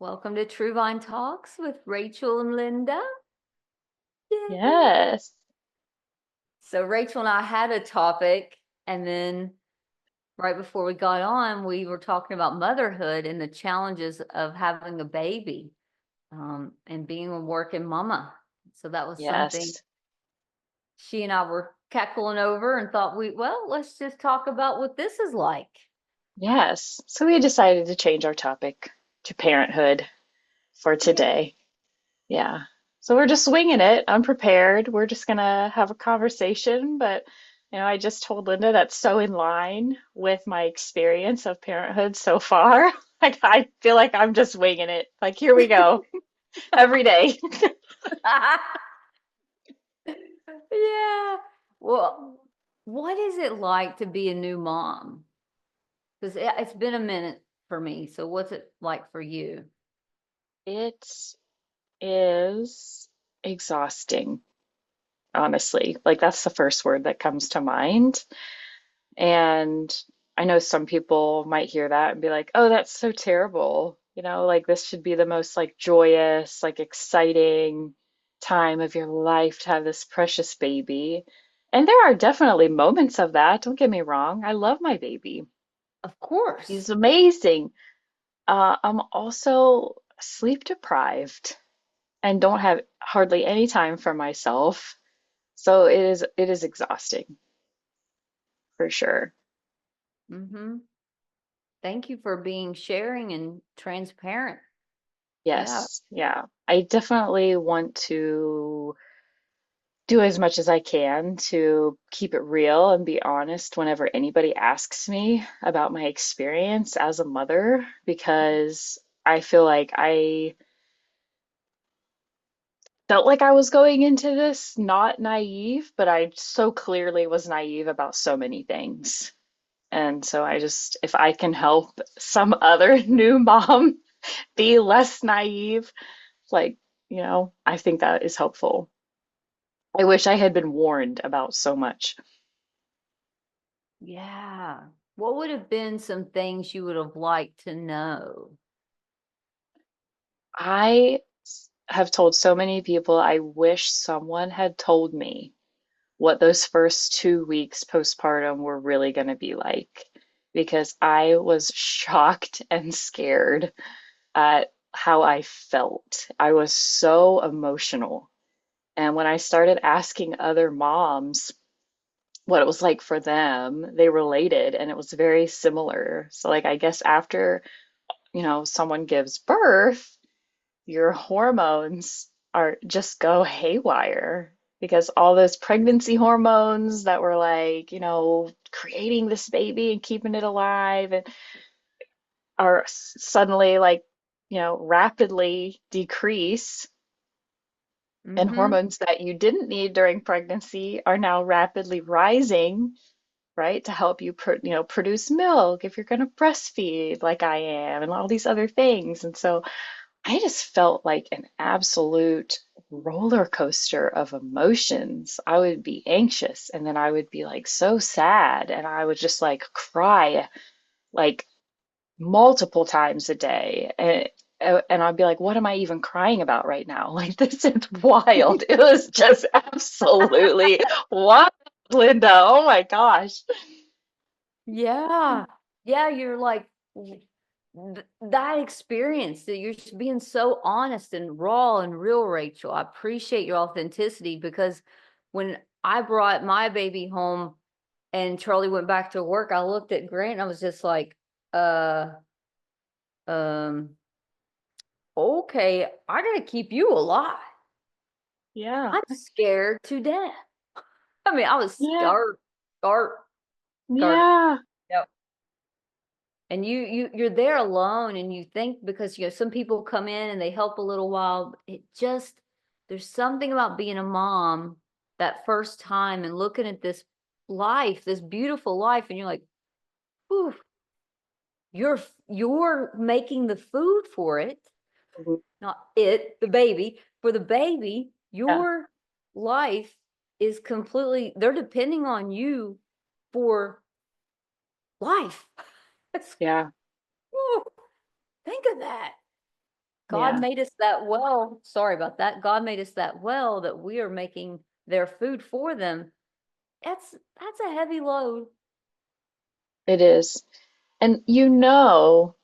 Welcome to True Vine Talks with Rachel and Linda. Yay. Yes. So, Rachel and I had a topic, and then right before we got on, we were talking about motherhood and the challenges of having a baby and being a working mama. So, that was something Yes. she and I were cackling over and thought let's just talk about what this is like. Yes. So we decided to change our topic to parenthood for Yeah. today. Yeah. So we're just winging it, unprepared. We're just gonna have a conversation, but I just told Linda that's so in line with my experience of parenthood so far. Like I feel like I'm just winging it. Like here we go every day. Yeah. Well, what is it like to be a new mom? Because it's been a minute for me. So what's it like for you? It is exhausting, honestly. Like that's the first word that comes to mind. And I know some people might hear that and be like, "Oh, that's so terrible." Like this should be the most like joyous, like exciting time of your life to have this precious baby. And there are definitely moments of that. Don't get me wrong. I love my baby. Of course. He's amazing. I'm also sleep deprived and don't have hardly any time for myself. So it is exhausting for sure. Mm-hmm. Thank you for being sharing and transparent. Yeah. Yes, yeah. I definitely want to do as much as I can to keep it real and be honest whenever anybody asks me about my experience as a mother, because I feel like I felt like I was going into this not naive, but I so clearly was naive about so many things. And so I just, if I can help some other new mom be less naive, like, I think that is helpful. I wish I had been warned about so much. Yeah. What would have been some things you would have liked to know? I have told so many people I wish someone had told me what those first 2 weeks postpartum were really going to be like, because I was shocked and scared at how I felt. I was so emotional. And when I started asking other moms what it was like for them, they related and it was very similar. So, like, I guess after, someone gives birth, your hormones are just go haywire because all those pregnancy hormones that were like, creating this baby and keeping it alive and are suddenly like, rapidly decrease, and Mm-hmm. hormones that you didn't need during pregnancy are now rapidly rising, right, to help you produce milk if you're going to breastfeed like I am and all these other things. And so I just felt like an absolute roller coaster of emotions. I would be anxious and then I would be like so sad and I would just like cry like multiple times a day. And I'd be like, what am I even crying about right now? Like, this is wild. It was just absolutely wild, Linda. Oh my gosh. Yeah. Yeah, you're like that experience that you're just being so honest and raw and real, Rachel. I appreciate your authenticity because when I brought my baby home and Charlie went back to work, I looked at Grant and I was just like, uh, um, okay, I gotta keep you alive. Yeah. I'm scared to death. I mean, I was Yeah. scared, scared. Yeah. And you're there alone and you think because some people come in and they help a little while, it just there's something about being a mom that first time and looking at this life, this beautiful life, and you're like, "Ooh, you're making the food for it, Mhm. not it, the baby. For the baby, Yeah. your life is completely they're depending on you for life." It's, Yeah. ooh, think of that. God Yeah, made us that well. Sorry about that. God made us that well that we are making their food for them. That's a heavy load. it is. And you know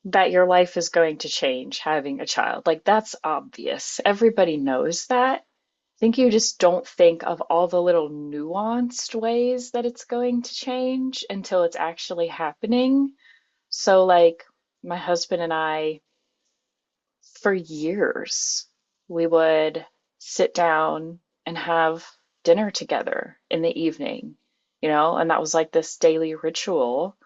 that your life is going to change having a child. Like that's obvious. Everybody knows that. I think you just don't think of all the little nuanced ways that it's going to change until it's actually happening. So, like, my husband and I, for years, we would sit down and have dinner together in the evening, and that was like this daily ritual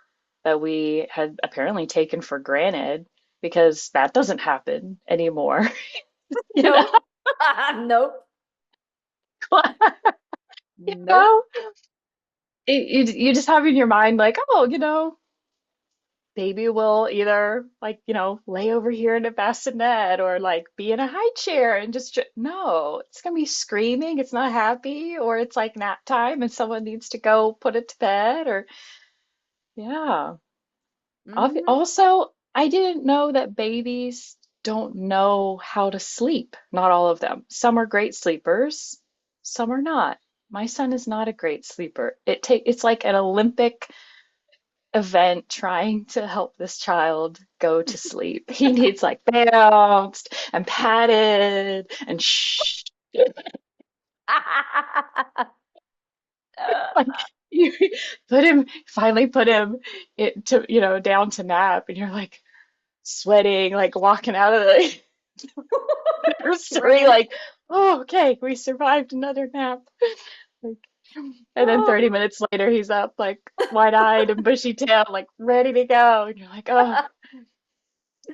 that we had apparently taken for granted because that doesn't happen anymore, you know? Nope. Nope. You Nope. know? You just have in your mind like, oh, baby will either like, lay over here in a bassinet or like be in a high chair and just no, it's gonna be screaming, it's not happy, or it's like nap time and someone needs to go put it to bed or yeah. Mhm. Also, I didn't know that babies don't know how to sleep. Not all of them. Some are great sleepers, some are not. My son is not a great sleeper. It's like an Olympic event trying to help this child go to sleep. He needs like bounced and patted and shh. Like you finally put him down to nap, and you're like sweating, like walking out of the nursery, Right. like, oh, okay, we survived another nap. Like, and then Oh. 30 minutes later, he's up, like wide-eyed and bushy-tailed, like ready to go. And you're like, oh,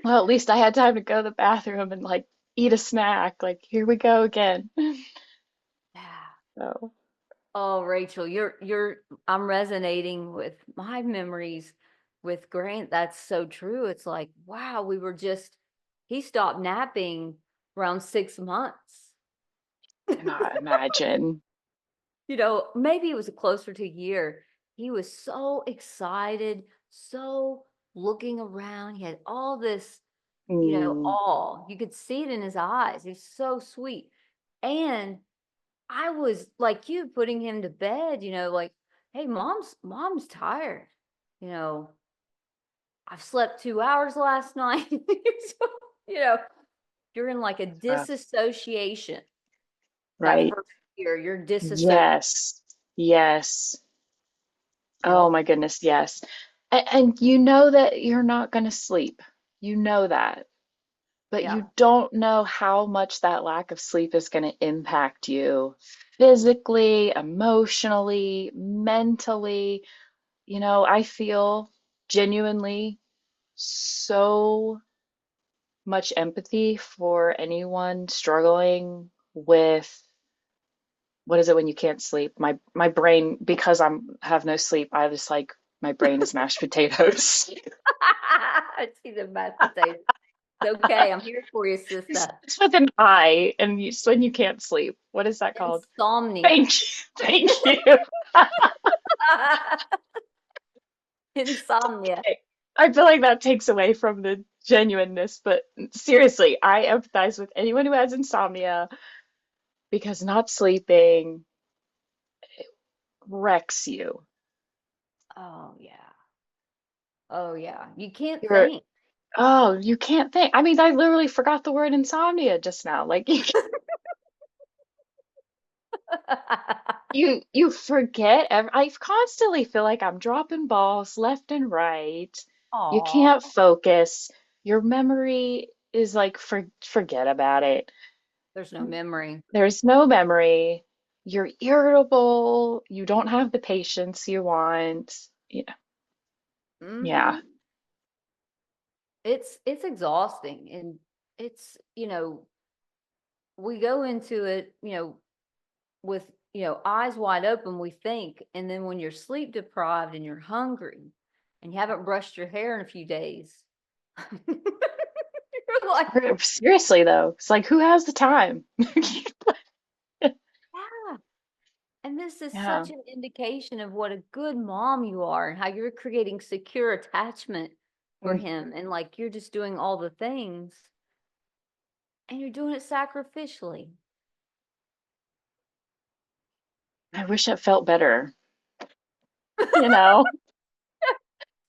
well, at least I had time to go to the bathroom and like eat a snack. Like, here we go again. Yeah. So, Oh, Rachel, I'm resonating with my memories with Grant. That's so true. It's like, wow, he stopped napping around 6 months. cannot imagine. Maybe it was closer to a year. He was so excited, so looking around. He had all this, Mm, awe. You could see it in his eyes. He's so sweet. And I was like you putting him to bed, like, hey, mom's tired. You know, I've slept 2 hours last night. So, you know, you're in like a uh, disassociation that right. first year. You're disassociated. Yes. Yes. Oh Yep. my goodness, yes. And you know that you're not going to sleep. You know that. But Yeah. you don't know how much that lack of sleep is going to impact you physically, emotionally, mentally. I feel genuinely so much empathy for anyone struggling with what is it when you can't sleep? My brain, because I'm have no sleep, I just like my brain is mashed potatoes. I see the mashed potatoes. It's okay. I'm here for you, sister. It's with an I, and it's when you can't sleep. What is that called? Insomnia. Thank you. Thank you. Insomnia. Okay. I feel like that takes away from the genuineness, but seriously, I empathize with anyone who has insomnia because not sleeping wrecks you. Oh yeah. Oh yeah. You can't You're, think. oh, you can't think. I mean, I literally forgot the word insomnia just now. Like you forget. I constantly feel like I'm dropping balls left and right. You Aw. can't focus. Your memory is like forget about it. There's no memory. There's no memory. You're irritable. You don't have the patience you want. Yeah. Yeah. Mhm. It's exhausting, and it's, we go into it, with, eyes wide open, we think, and then when you're sleep deprived and you're hungry and you haven't brushed your hair in a few days, you're like, Seriously though, it's like who has the time? yeah. And this is Yeah. such an indication of what a good mom you are and how you're creating secure attachment for Mm, him, and like you're just doing all the things. and you're doing it sacrificially. I wish it felt better, you know?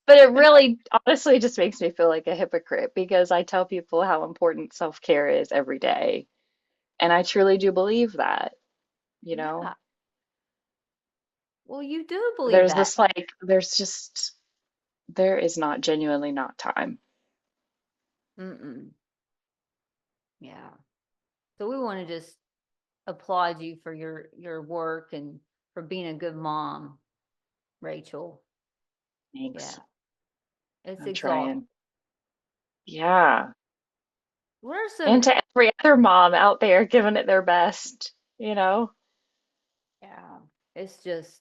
But it really honestly just makes me feel like a hypocrite because I tell people how important self-care is every day. And I truly do believe that, you know? Yeah. Well, you do believe There's that. this like, there is not genuinely not time. Mm-mm. Yeah. So we want to just applaud you for your work and for being a good mom, Rachel. Yeah. Thanks. It's I'm exhausting. trying. Yeah. What are And some, to every other mom out there giving it their best, you know? yeah, it's just,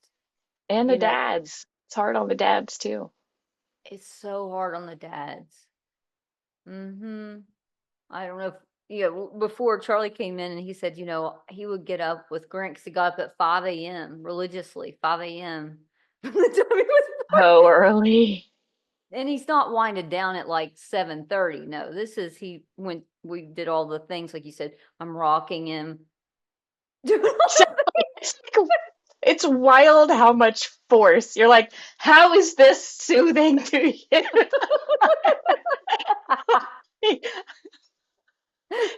And the you know, dads. It's hard on the dads too. it's so hard on the dads. Mm-hmm. I don't know if, yeah, before Charlie came in and he said, he would get up with Grant because he got up at 5 a.m. religiously, 5 a.m. from the time he was born. Oh, early. And he's not winded down at like 7:30. No, this is he when we did all the things like you said. I'm rocking him. Doing all So it's wild how much force. You're like, how is this soothing to you?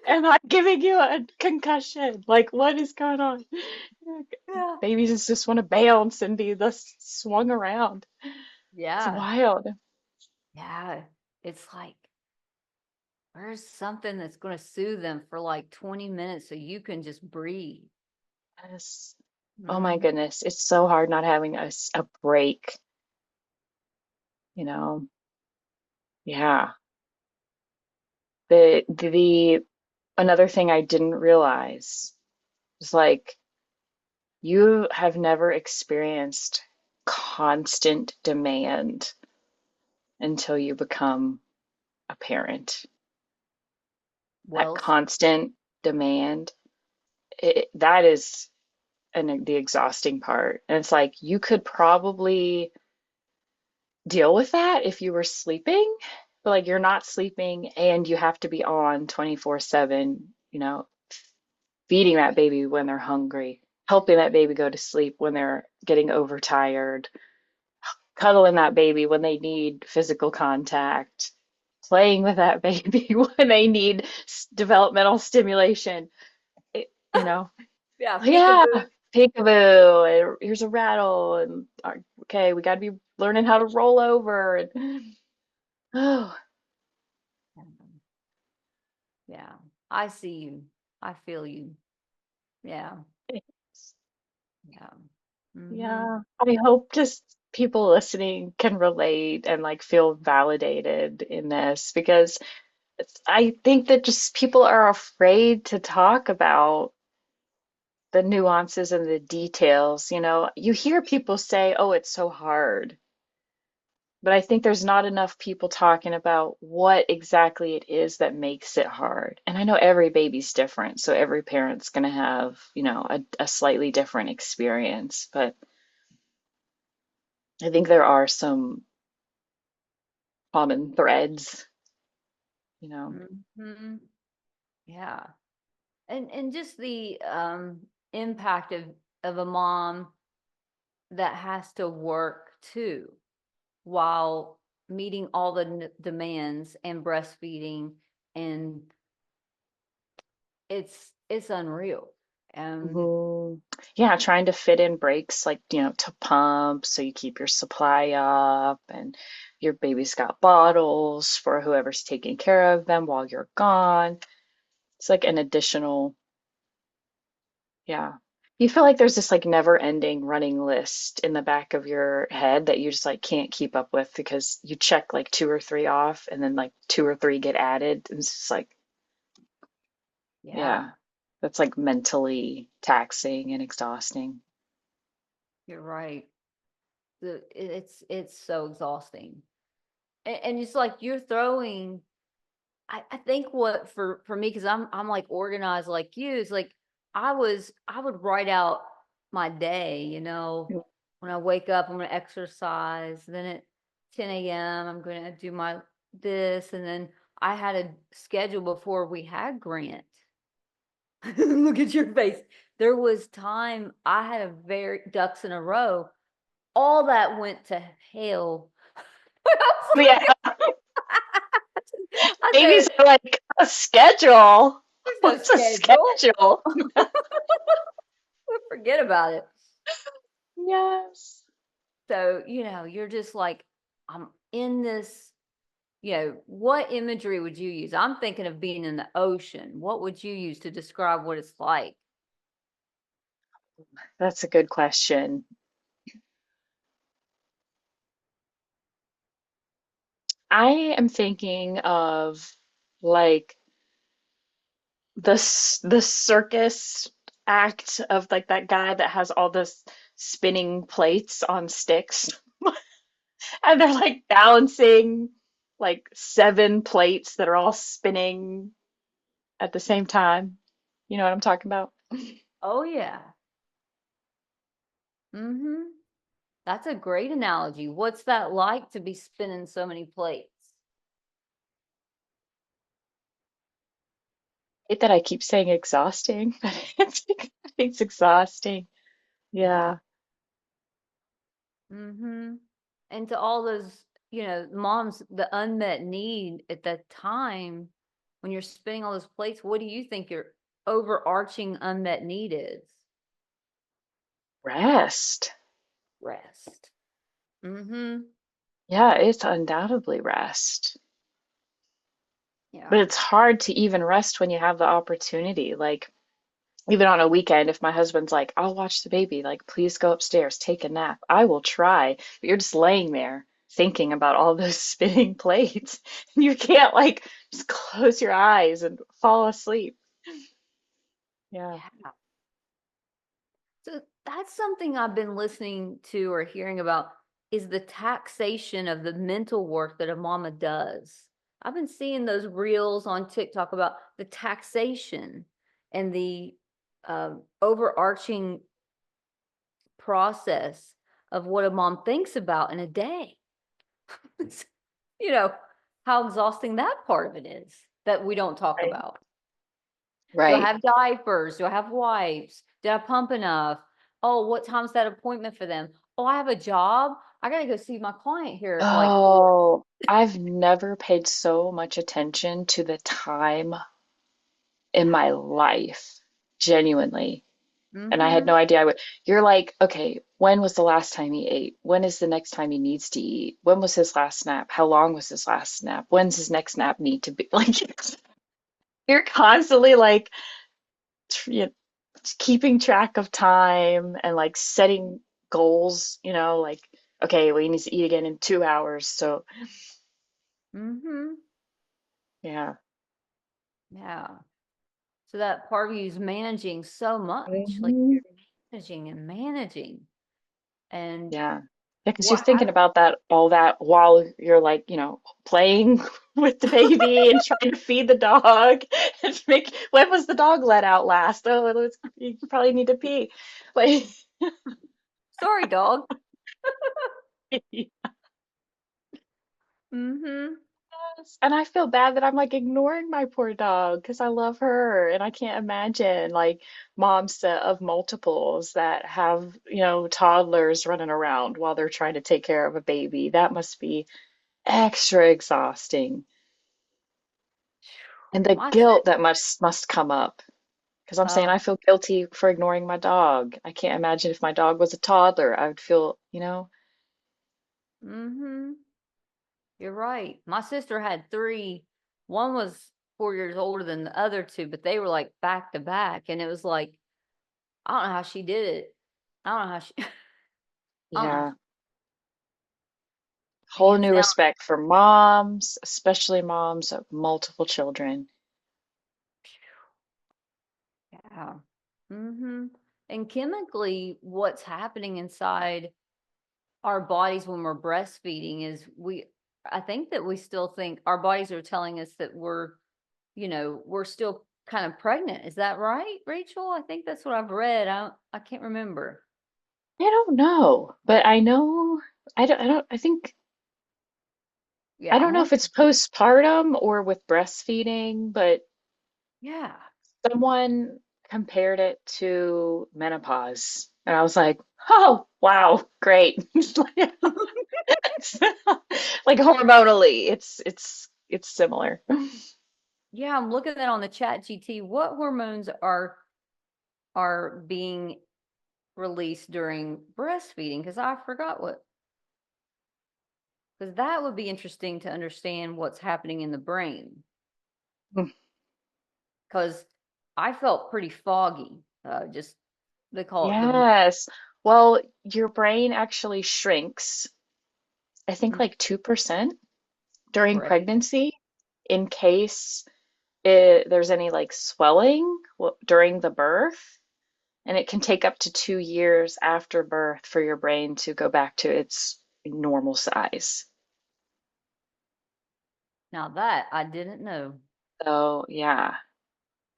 Am I giving you a concussion? Like, what is going on? yeah. Babies just want to bounce and be thus swung around. It's Yeah. wild. Yeah. It's like where's something that's going to soothe them for like 20 minutes so you can just breathe. Yes. Oh my Mhm. goodness. It's so hard not having a break, you know? Yeah. The another thing I didn't realize was like you have never experienced constant demand until you become a parent. That Well, constant demand, that is the exhausting part. And it's like you could probably deal with that if you were sleeping, but like you're not sleeping and you have to be on 24/7, feeding that baby when they're hungry, helping that baby go to sleep when they're getting overtired, cuddling that baby when they need physical contact, playing with that baby when they need developmental stimulation. You know, yeah, yeah, peekaboo. peekaboo, and here's a rattle, and okay, we got to be learning how to roll over, and oh, Yeah. I see you. I feel you. Yeah. Yeah. Mhm. yeah. I hope just people listening can relate and like feel validated in this because I think that just people are afraid to talk about the nuances and the details. You hear people say, "Oh, it's so hard." But I think there's not enough people talking about what exactly it is that makes it hard. And I know every baby's different, so every parent's going to have, a slightly different experience. But I think there are some common threads, you know. Mhm. Yeah. And just the impact of a mom that has to work too while meeting all the demands and breastfeeding, and it's unreal. Um Yeah, trying to fit in breaks like, to pump so you keep your supply up and your baby's got bottles for whoever's taking care of them while you're gone. It's like an additional, yeah. You feel like there's this like never ending running list in the back of your head that you just like can't keep up with because you check like two or three off and then like two or three get added. And it's just like, yeah, yeah, that's like mentally taxing and exhausting. you're right. It's so exhausting. And it's like you're throwing I think what for me, because I'm like organized like you, is like I would write out my day, when I wake up, I'm gonna exercise, then at 10 a.m. I'm gonna do my this, and then I had a schedule before we had Grant. Look at your face. There was time I had a very ducks in a row. All that went to hell. Yeah, I said, babies are like a schedule. there's no What's a schedule. schedule? Forget about it. Yes. So, you're just like, I'm in this, what imagery would you use? I'm thinking of being in the ocean. What would you use to describe what it's like? That's a good question. I am thinking of like the circus act of like that guy that has all this spinning plates on sticks and they're like balancing like seven plates that are all spinning at the same time. You know what I'm talking about? Oh, yeah. Mm-hmm. That's a great analogy. What's that like to be spinning so many plates? Hate that I keep saying exhausting, but it's exhausting. Yeah. Yeah. Mm-hmm. And to all those, moms, the unmet need at that time when you're spinning all those plates, what do you think your overarching unmet need is? Rest. Rest. Mm-hmm. Yeah, it's undoubtedly rest. But Yeah. it's hard to even rest when you have the opportunity. Like, even on a weekend, if my husband's like, I'll watch the baby, like, please go upstairs, take a nap, I will try. But you're just laying there thinking about all those spinning plates. And you can't, like, just close your eyes and fall asleep. Yeah. Yeah. So that's something I've been listening to or hearing about is the taxation of the mental work that a mama does. I've been seeing those reels on TikTok about the taxation and the overarching process of what a mom thinks about in a day. you know, how exhausting that part of it is that we don't talk Right. about. Do I Right. have diapers? Do I have wipes? Did I pump enough? Oh, what time's that appointment for them? Oh, I have a job. I gotta go see my client here at like 4. Oh, I've never paid so much attention to the time in Yeah. my life, genuinely. And I had Mm-hmm. no idea I would. You're like, okay, when was the last time he ate? When is the next time he needs to eat? When was his last nap? How long was his last nap? When's his next nap need to be? Like, you're constantly like, you know, keeping track of time and like setting goals, like, okay, well, he needs to eat again in 2 hours. So, Mm-hmm. yeah. Yeah. So that part of you is managing so much. Like Hmm. you're managing and managing. And Yeah. Yeah, because you're what thinking happened? about that, all that while you're like, playing with the baby and trying to feed the dog and make, when was the dog let out last? Oh, you probably need to pee. Like, Sorry, dog. Mm-hmm. and I feel bad that I'm like ignoring my poor dog because I love her and I can't imagine like moms of multiples that have, toddlers running around while they're trying to take care of a baby. That must be extra exhausting. And the My guilt sis- that must come up because I'm saying uh, I feel guilty for ignoring my dog. I can't imagine if my dog was a toddler, I would feel. mm-hmm. You're right. My sister had three. One was 4 years older than the other two, but they were like back to back. And it was like, I don't know how she did it. I don't know how she, I don't know. Yeah. Whole Hands new down. respect for moms, especially moms of multiple children. Yeah. Mm-hmm. And chemically, what's happening inside our bodies when we're breastfeeding is I think that we still think our bodies are telling us that we're still kind of pregnant. Is that right, Rachel? I think that's what I've read. I can't remember. I don't know, but I know I don't I think I Yeah, don't I'm know with if it's postpartum or with breastfeeding, but yeah. someone compared it to menopause. And I was like, oh, wow, great. Like hormonally, it's similar. Yeah, I'm looking at on the chat GT. What hormones are being released during breastfeeding? Because I forgot what, because that would be interesting to understand what's happening in the brain. Because I felt pretty foggy. Just they call it the Yes. Well, your brain actually shrinks, I think mm, like 2% during correct. pregnancy in case there's any like swelling during the birth. And it can take up to 2 years after birth for your brain to go back to its normal size. Now that I didn't know. So, yeah,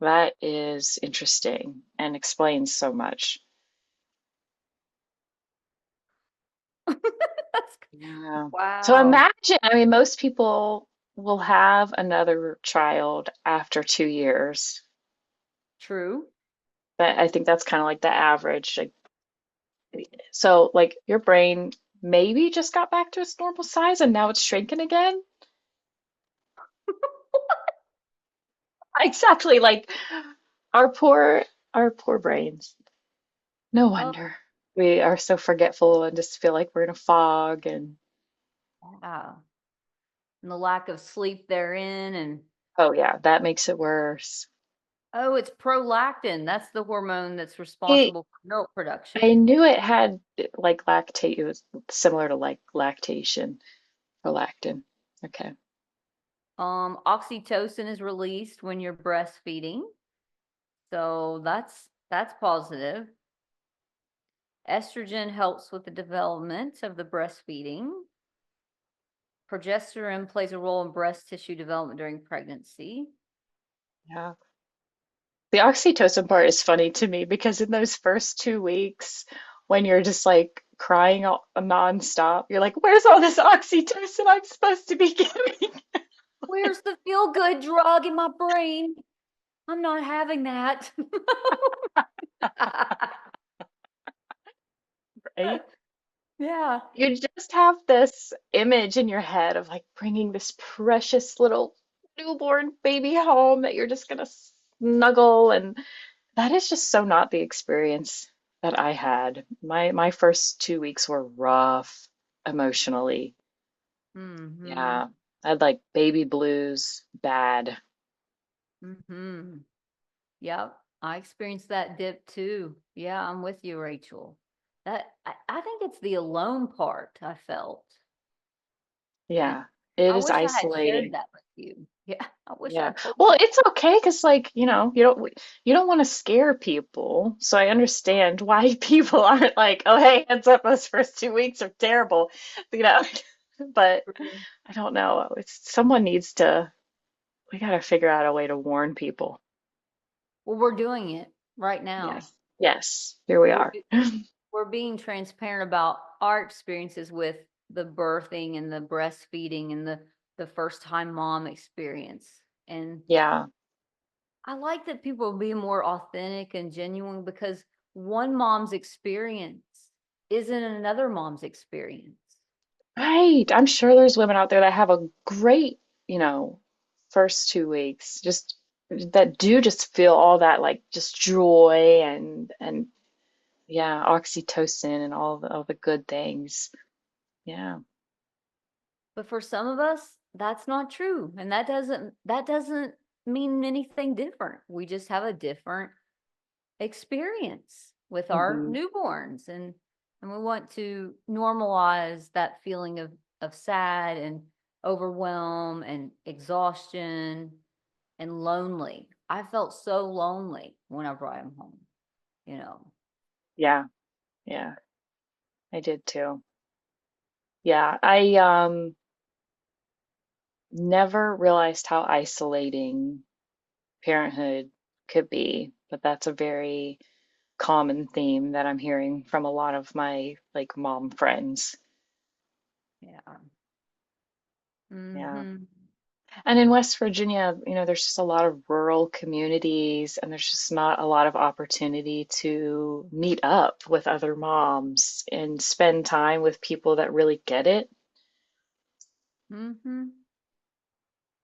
that is interesting and explains so much. That's Yeah. So wow. imagine, I mean, most people will have another child after 2 years. True. But I think that's kind of like the average. Like, so, like, your brain maybe just got back to its normal size and now it's shrinking again. Exactly, like our poor our poor brains. No Oh, wonder we are so forgetful and just feel like we're in a fog and yeah. And the lack of sleep therein, and oh yeah, that makes it worse. oh, it's prolactin. That's the hormone that's I responsible for milk I production. knew it had like lactate. It was similar to like lactation, prolactin. Okay. Oxytocin is released when you're breastfeeding. So that's positive. Estrogen helps with the development of the breastfeeding. Progesterone plays a role in breast tissue development during pregnancy. Yeah. The oxytocin part is funny to me because in those first 2 weeks, when you're just like crying nonstop, you're like, where's all this oxytocin I'm supposed to be getting? Where's the feel good drug in my brain? I'm not having that. Right? Yeah. You just have this image in your head of like bringing this precious little newborn baby home that you're just gonna snuggle, and that is just so not the experience that I had. My first 2 weeks were rough emotionally. Mm-hmm. Yeah, I had like baby blues, bad. Mm-hmm. Yep. I experienced that dip too. Yeah, I'm with you, Rachel. I think it's the alone part I felt. And Yeah, it I is wish I had shared isolating. that with you. Yeah, I wish I Yeah. told Well, you. it's okay because like, you don't want to scare people. So I understand why people aren't like, "Oh, hey, heads up, those first 2 weeks are terrible." You know. But I don't know. Someone needs to we got to figure out a way to warn people. Well, we're doing it right now. Yes. Yes. Here we We're are. we're being transparent about our experiences with the birthing and the breastfeeding and the first time mom experience. And Yeah. I like that people are being more authentic and genuine because one mom's experience isn't another mom's experience. Right. I'm sure there's women out there that have a great, you know, first 2 weeks, just that do just feel all that like just joy and yeah, oxytocin and all the good things. Yeah. But for some of us, that's not true. And that doesn't mean anything different. We just have a different experience with our Hmm. newborns, and we want to normalize that feeling of sad and overwhelm and exhaustion and lonely. I felt so lonely whenever I'm home, you know. Yeah. Yeah. I did too. Yeah. I never realized how isolating parenthood could be, but that's a very common theme that I'm hearing from a lot of my like mom friends. Yeah. Yeah. Mm-hmm. And in West Virginia, there's just a lot of rural communities, and there's just not a lot of opportunity to meet up with other moms and spend time with people that really get it. Mm-hmm.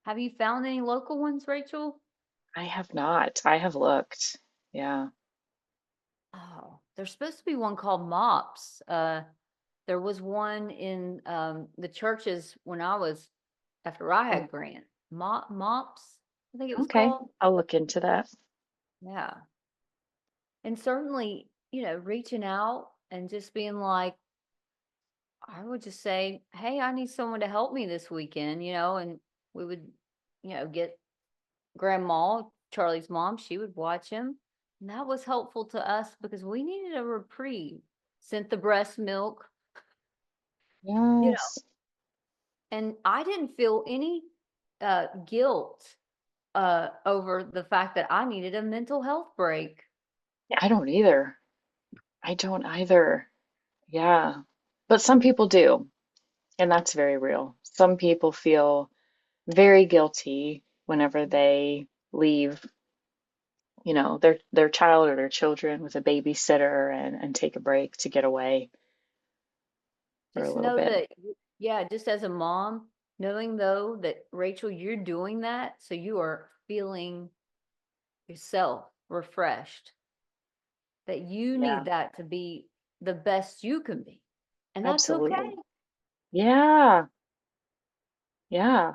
Have you found any local ones, Rachel? I have not. I have looked. Yeah. Oh, there's supposed to be one called MOPS. There was one in the churches when I was after I Oh, had Grant. MOPS, I think it was okay. called. I'll look into that. Yeah. And certainly, reaching out and just being like, I would just say, hey, I need someone to help me this weekend, and we would, get grandma, Charlie's mom, she would watch him. And that was helpful to us because we needed a reprieve. Sent the breast milk, you know, Yes. and I didn't feel any guilt over the fact that I needed a mental health break. I don't either. I don't either. Yeah. But some people do, and that's very real. Some people feel very guilty whenever they leave, their child or their children with a babysitter and take a break to get away for a Just little know bit. that, yeah, just as a mom, knowing though that Rachel, you're doing that, so you are feeling yourself refreshed, that you Yeah, need that to be the best you can be. And that's okay. absolutely. Yeah, yeah.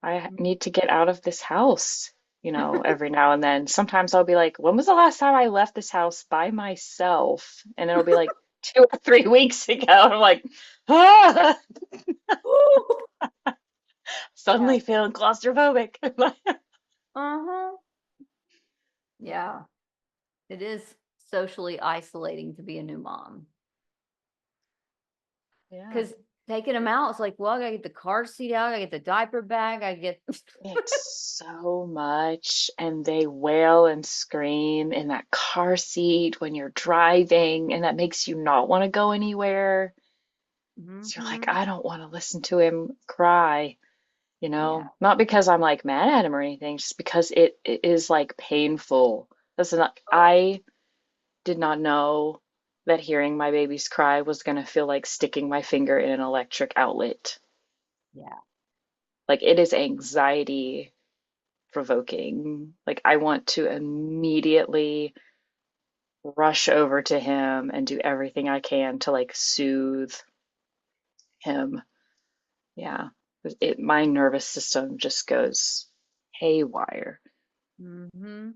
I Mm. need to get out of this house, every now and then. Sometimes I'll be like, when was the last time I left this house by myself? And it'll be like 2 or 3 weeks ago. I'm like, ah, Yeah. suddenly feeling claustrophobic. Uh-huh. Yeah. It is socially isolating to be a new mom. Yeah. Because taking them out, it's like, well, I gotta get the car seat out, I gotta get the diaper bag, I get It's so much, and they wail and scream in that car seat when you're driving, and that makes you not want to go anywhere. So you're like, hmm I don't want to listen to him cry, Yeah. not because I'm like mad at him or anything, just because it is like painful. Listen, I did not know that hearing my babies cry was gonna feel like sticking my finger in an electric outlet. Yeah. Like it is anxiety provoking. Like I want to immediately rush over to him and do everything I can to like soothe him. Yeah. My nervous system just goes haywire. hmm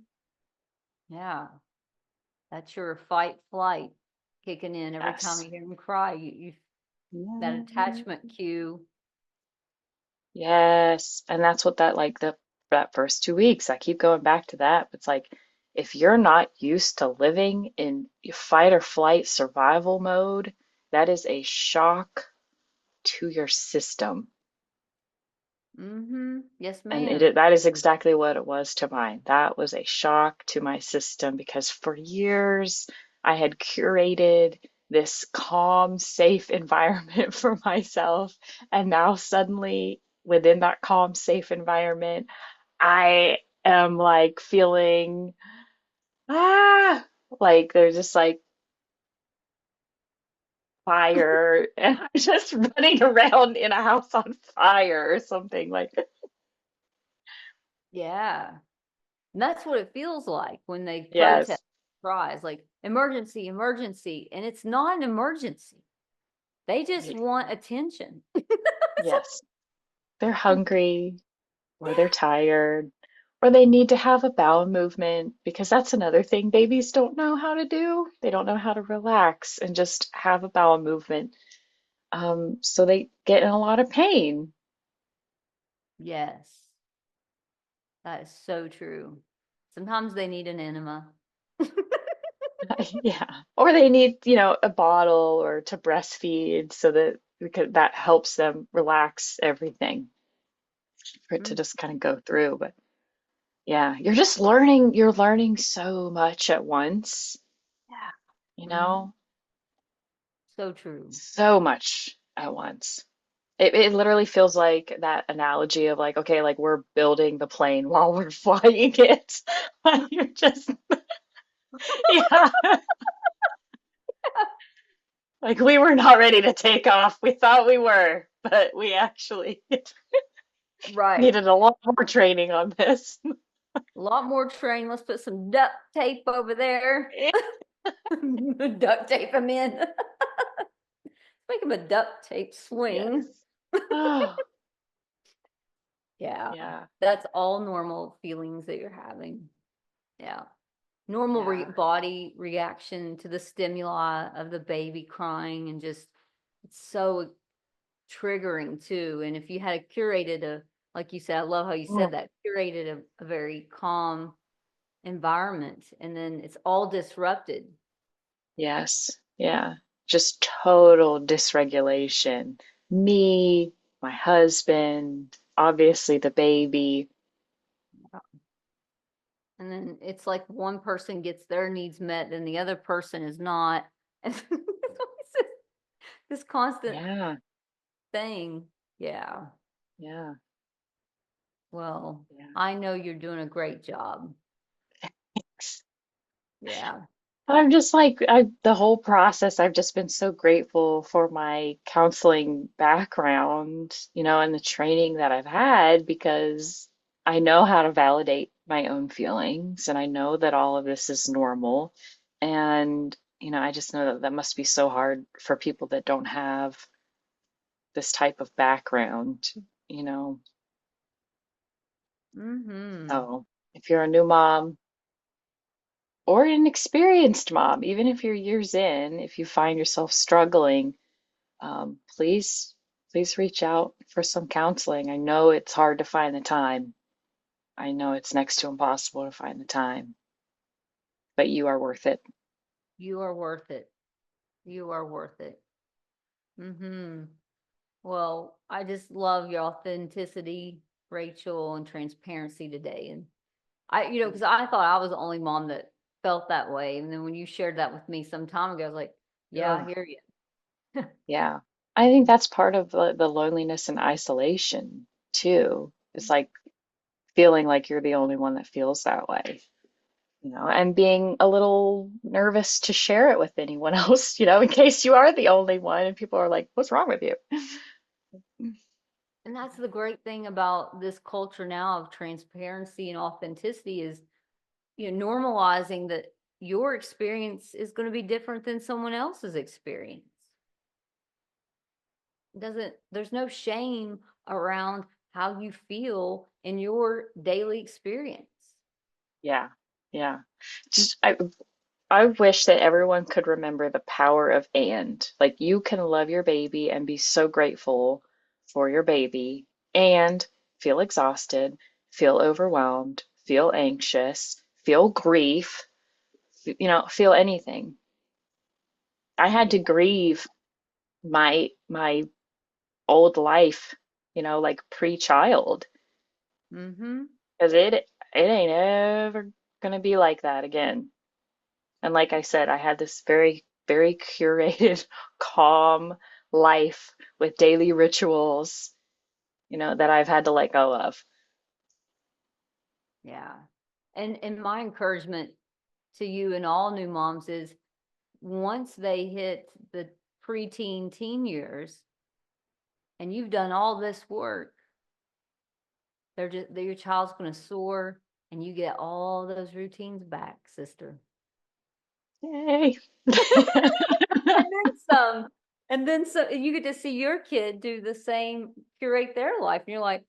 Yeah. That's your fight flight kicking in every time Yes. you hear him cry. You that Yeah. attachment cue. Yes. And that's what that first 2 weeks, I keep going back to that. It's like if you're not used to living in fight or flight survival mode, that is a shock to your system. Yes, And ma'am. that is exactly what it was to mine. That was a shock to my system because for years I had curated this calm, safe environment for myself. And now suddenly within that calm, safe environment, I am like feeling, ah, like there's just like fire and I'm just running around in a house on fire or something like, Yeah. And that's what it feels like when they protest yes, cries, like emergency, emergency. And it's not an emergency. They just right, want attention. yes. They're hungry or they're tired or they need to have a bowel movement because that's another thing babies don't know how to do. They don't know how to relax and just have a bowel movement. So they get in a lot of pain. Yes, that is so true. Sometimes they need an enema. Yeah. Or they need, a bottle or to breastfeed so that because that helps them relax everything for it to Mm, just kind of go through. But yeah, you're learning so much at once, yeah. you hmm know, So true. so much at once. It literally feels like that analogy of like, okay, like we're building the plane while we're flying it. Like you're just, yeah, like we were not ready to take off. We thought we were, but we actually Right. needed a lot more training on this. A lot more train. Let's put some duct tape over there. Duct tape them in. Make them a duct tape Yes. swing. Oh, Yeah. yeah, That's all normal feelings that you're having. Yeah. Normal yeah. body reaction to the stimuli of the baby crying, and just it's so triggering too. And if you had curated like you said, I love how you said Mm. that, curated a very calm environment, and then it's all disrupted. Yes. Yeah. Just total dysregulation. Me, my husband, obviously the baby. And then it's like one person gets their needs met and the other person is not. And this constant Yeah. thing. Yeah. Yeah. Well, Yeah. I know you're doing a great job. Yeah. I'm just like, the whole process, I've just been so grateful for my counseling background, and the training that I've had because I know how to validate my own feelings and I know that all of this is normal. And, I just know that that must be so hard for people that don't have this type of background, you know. Mm-hmm. So if you're a new mom, or an experienced mom, even if you're years in, if you find yourself struggling, please reach out for some counseling. I know it's hard to find the time. I know it's next to impossible to find the time, but you are worth it. You are worth it. You are worth it. Mm-hmm. Well, I just love your authenticity, Rachel, and transparency today. And because I thought I was the only mom that felt that way. And then when you shared that with me some time ago, I was like, yeah, I Oh, hear you. yeah. I think that's part of the loneliness and isolation too. It's like feeling like you're the only one that feels that way. And being a little nervous to share it with anyone else, in case you are the only one and people are like, what's wrong with you? And that's the great thing about this culture now of transparency and authenticity is, normalizing that your experience is going to be different than someone else's experience. There's no shame around how you feel in your daily experience. Yeah, yeah. Just I wish that everyone could remember the power of and. Like you can love your baby and be so grateful for your baby and feel exhausted, feel overwhelmed, feel anxious, feel grief, feel anything. I had Yeah. to grieve my old life, like pre-child, Mm-hmm. because it ain't ever gonna be like that again. And like I said, I had this very, very curated, calm life with daily rituals, that I've had to let go of. Yeah. And my encouragement to you and all new moms is once they hit the preteen teen years and you've done all this work, your child's going to soar and you get all those routines back, sister. Yay. And then some. And then so you get to see your kid do the same, curate their life. And you're like,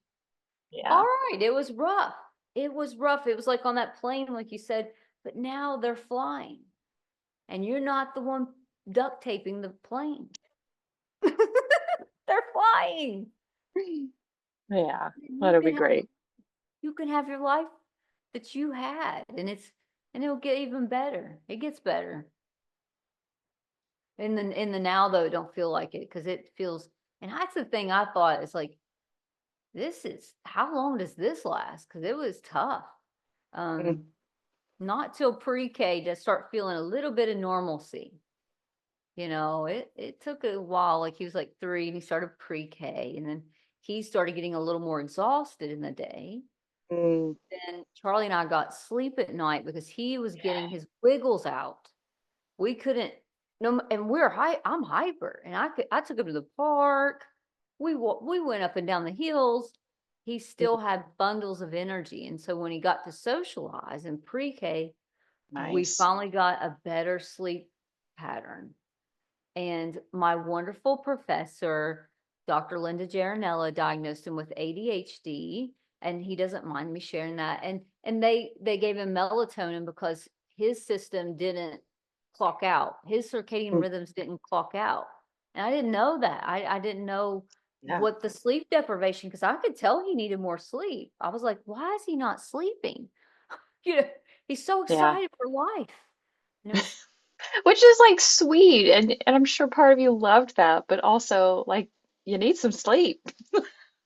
all Yeah. right, it was rough. It was rough. It was like on that plane, like you said, but now they're flying. And you're not the one duct taping the plane. They're flying. Yeah. You That'll be can have great. you can have your life that you had, and it'll get even better. It gets better. In the now though, it don't feel like it because it feels, and that's the thing I thought, it's like, this is, how long does this last? Because it was tough. Mm. Um, not till pre-K to start feeling a little bit of normalcy. It took a while. Like he was like 3 and he started pre-K, and then he started getting a little more exhausted in the day. Mm, Then Charlie and I got sleep at night because he was getting his wiggles out. We couldn't no, and we're high. I'm hyper, and I took him to the park. We went up and down the hills. He mm, still had bundles of energy, and so when he got to socialize in pre-K, we nice. finally got a better sleep pattern. And my wonderful professor, Dr. Linda Jaranella, diagnosed him with ADHD, and he doesn't mind me sharing that. And they gave him melatonin because his system didn't clock out. His circadian Mm, rhythms didn't clock out. And I didn't know that. I didn't know yeah, what the sleep deprivation, because I could tell he needed more sleep. I was like, why is he not sleeping? You know, he's so yeah. excited for life. And it was, Which is like sweet, and I'm sure part of you loved that, but also like you need some sleep.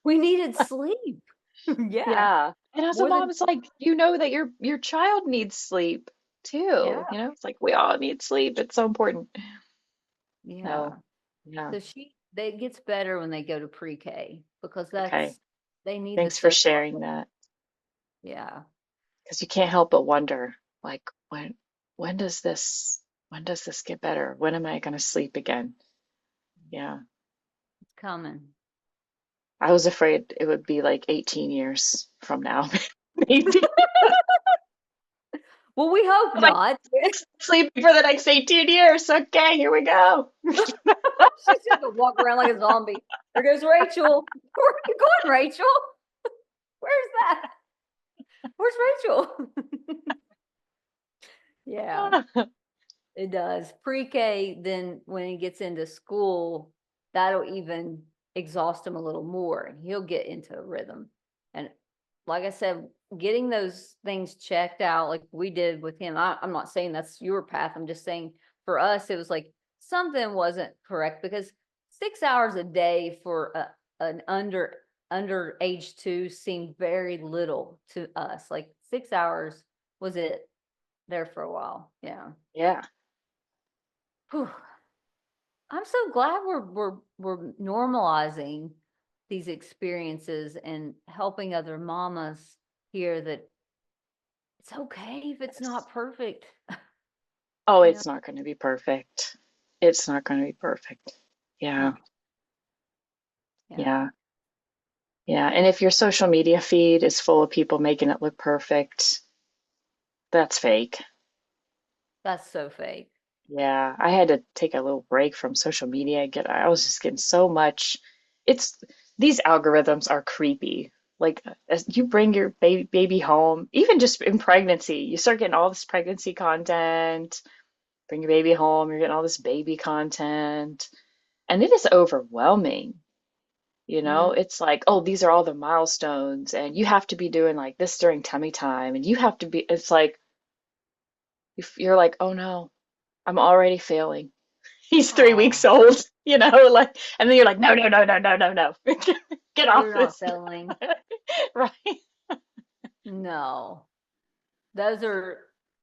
we needed sleep. Yeah. Yeah. And as a More mom, than it's like you know that your child needs sleep yeah, too. It's like we all need sleep. It's so important. yeah. So, yeah. So they it gets better when they go to pre-K because Okay. they need the Thanks for social. sharing that. Yeah, Because you can't help but wonder, like, when does this get better? When am I gonna sleep again? Yeah. it's coming. I was afraid it would be like 18 years from now, maybe. Well, we hope I'm like, not. sleeping for the next 18 years. Okay, here we go. She's just gonna walk around like a zombie. There goes Rachel. Where are you going, Rachel? Where's that? Where's Rachel? Yeah. It does. Pre-K, then when he gets into school, that'll even exhaust him a little more and he'll get into a rhythm. And like I said, getting those things checked out like we did with him. I'm not saying that's your path. I'm just saying for us, it was like something wasn't correct because 6 hours a day for an under age 2 seemed very little to us. Like 6 hours was it there for a while. Yeah. Yeah. Whew. I'm so glad we're normalizing these experiences and helping other mamas hear that it's okay if it's not perfect. Oh, You know, it's not going to be perfect. It's not going to be perfect. Yeah. no, yeah, Yeah. Yeah. And if your social media feed is full of people making it look perfect, that's fake. that's so fake. Yeah, I had to take a little break from social media. I was just getting so much. It's these algorithms are creepy. Like as you bring your baby home, even just in pregnancy, you start getting all this pregnancy content. Bring your baby home, you're getting all this baby content, and it is overwhelming. Mm. It's like, oh, these are all the milestones, and you have to be doing like this during tummy time, and you have to be. It's like you're like, oh no, I'm already failing. He's 3 weeks Oh, old, like, and then you're like, no, no, no, no, no, no, no, get off you're not this, failing. right? No, those are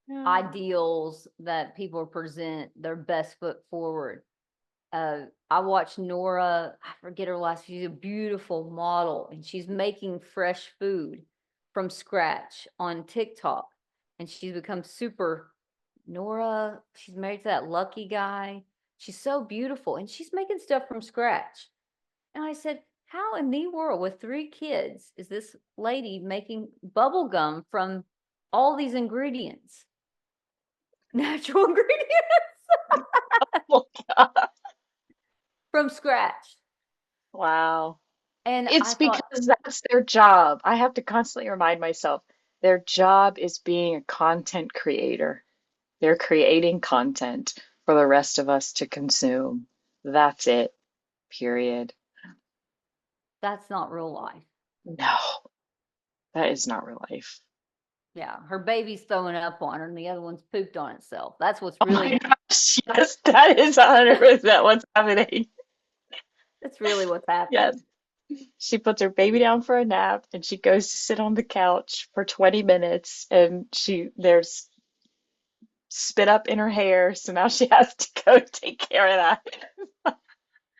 Yeah. ideals that people present their best foot forward. I watched Nora, I forget her last, she's a beautiful model and she's making fresh food from scratch on TikTok. And she's become super Nora, she's married to that lucky guy. She's so beautiful and she's making stuff from scratch. And I said, how in the world with 3 kids is this lady making bubble gum from all these ingredients, natural ingredients Oh, God. from scratch? Wow. And It's I thought, because that's their job. I have to constantly remind myself their job is being a content creator. They're creating content for the rest of us to consume. That's it, period. that's not real life. No, that is not real life. Yeah, her baby's throwing up on her and the other one's pooped on itself. That's what's Oh my really gosh, yes, that is 100% what's happening. that's really what's Yes. happening. She puts her baby down for a nap and she goes to sit on the couch for 20 minutes and there's spit up in her hair, so now she has to go take care of that.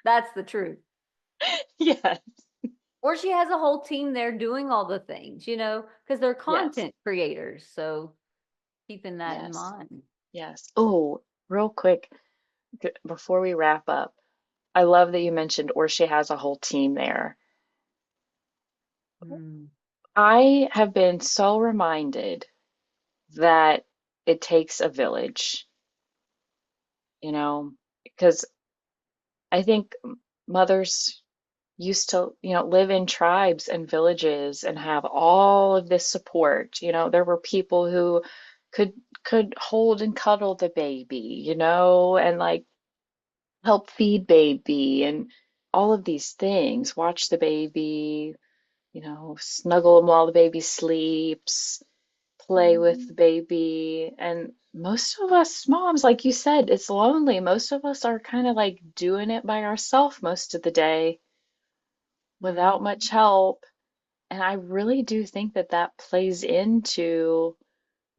That's the truth. Yes, Or she has a whole team there doing all the things, because they're yes, content creators. So keeping that in yes, mind. yes. Oh, real quick, before we wrap up, I love that you mentioned, or she has a whole team there. Mm, I have been so reminded that it takes a village, you know, because I think mothers used to, live in tribes and villages and have all of this support. There were people who could could hold and cuddle the baby, and like help feed baby and all of these things, watch the baby, snuggle him while the baby sleeps, play with mhm, the baby. And most of us moms, like you said, it's lonely. Most of us are kind of like doing it by ourselves most of the day without much mhm. help. And I really do think that that plays into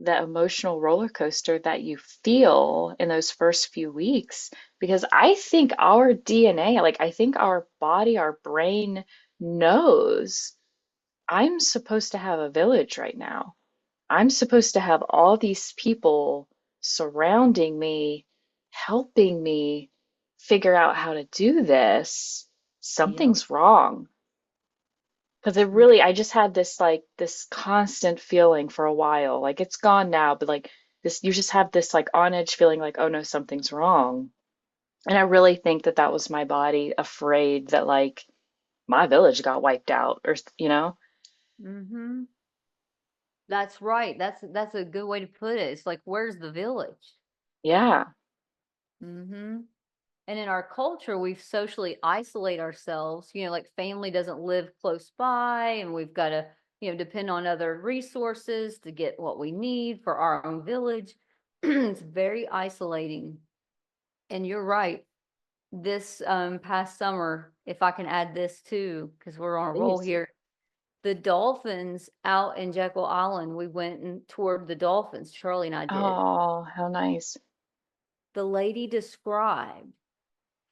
the emotional roller coaster that you feel in those first few weeks. Because I think our DNA, like I think our body, our brain knows I'm supposed to have a village right now. I'm supposed to have all these people surrounding me, helping me figure out how to do this. Yep. Something's wrong. Because it Mm, really, I just had this like this constant feeling for a while. Like it's gone now, but like this, you just have this like on edge feeling like, oh no, something's wrong. And I really think that that was my body afraid that like my village got wiped out or. mhm. That's right. That's a good way to put it. It's like, where's the village? Yeah. Mhm. And in our culture, we've socially isolate ourselves, like family doesn't live close by, and we've got to, depend on other resources to get what we need for our own village. It's very isolating. And you're right. This past summer, if I can add this too, because we're on a roll Please. here, the dolphins out in Jekyll Island, we went and toured the dolphins. Charlie and I did. Oh, how nice. The lady described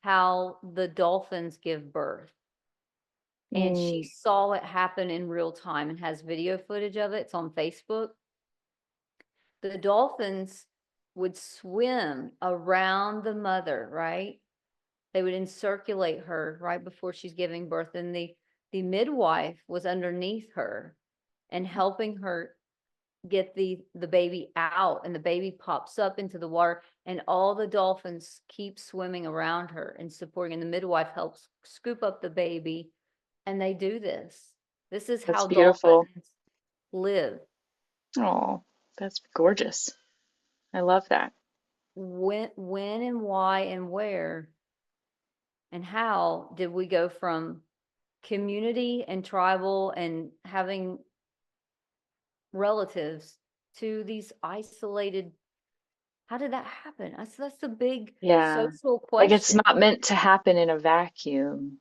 how the dolphins give birth, and she Mm. saw it happen in real time and has video footage of it. It's on Facebook. The dolphins would swim around the mother, right? They would encirculate her right before she's giving birth, and the midwife was underneath her and helping her get the baby out, and the baby pops up into the water, and all the dolphins keep swimming around her and supporting, and the midwife helps scoop up the baby, and they do this. This is That's how beautiful. dolphins live. Oh, that's gorgeous. I love that. When and why and where and how did we go from community and tribal and having relatives to these isolated? How did that happen? That's a big Yeah. social Like it's question. not meant to happen in a vacuum,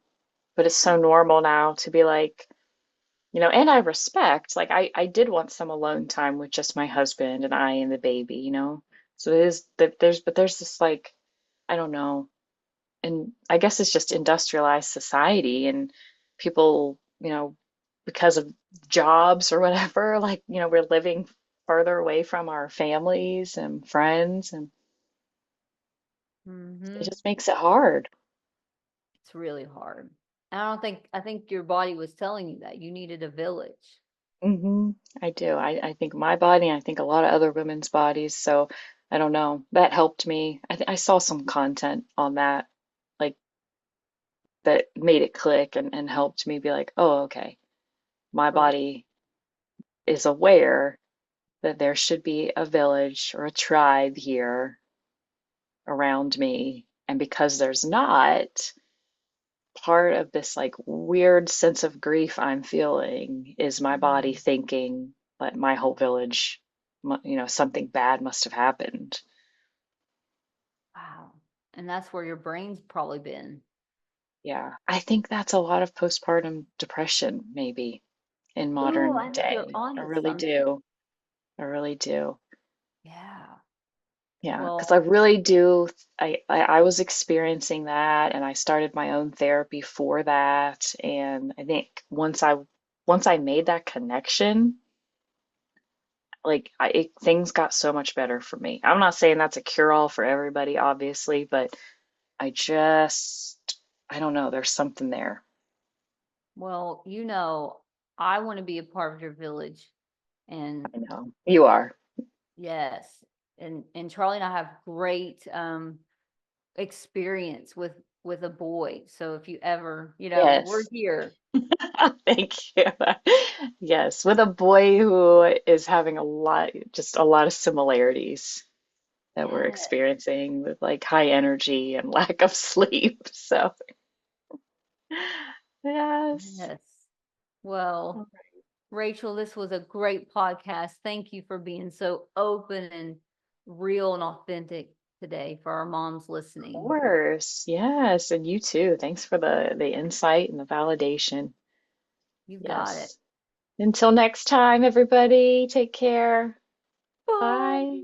but it's so normal now to be like, and I respect, like I did want some alone time with just my husband and I and the baby. So it is that there's this like, I don't know. And I guess it's just industrialized society and people, because of jobs or whatever, like, we're living further away from our families and friends, and it Hmm. just makes it hard. It's really hard. I think your body was telling you that you needed a village. hmm I do. I think my body, and I think a lot of other women's bodies. So I don't know. That helped me. I saw some content on that, like that made it click and helped me be like, oh, okay, my Right. body is aware that there should be a village or a tribe here around me. And because there's not, part of this like weird sense of grief I'm feeling is my body Mm. thinking that my whole village, something bad must have happened. Wow. And that's where your brain's probably been. Yeah, I think that's a lot of postpartum depression, maybe in Ooh, modern I think you're day. I onto really something. do. I really do. Yeah. Yeah, because I Well, really do. I was experiencing that, and I started my own therapy for that. And I think once I made that connection, things got so much better for me. I'm not saying that's a cure-all for everybody, obviously, but I just I don't know. There's something there. well, I want to be a part of your village. And I know you are. yes, and Charlie and I have great experience with a boy. So if you ever, we're Yes. here. Thank you. Yes, with a boy who is having just a lot of similarities that we're Yeah. experiencing with like high energy and lack of sleep. So, yes. Yes. Well, Rachel, this was a great podcast. Thank you for being so open and real and authentic today for our moms Of listening. course. Yes, and you too. Thanks for the insight and the validation. You got it. Yes. Until next time, everybody, take care. Bye. Bye.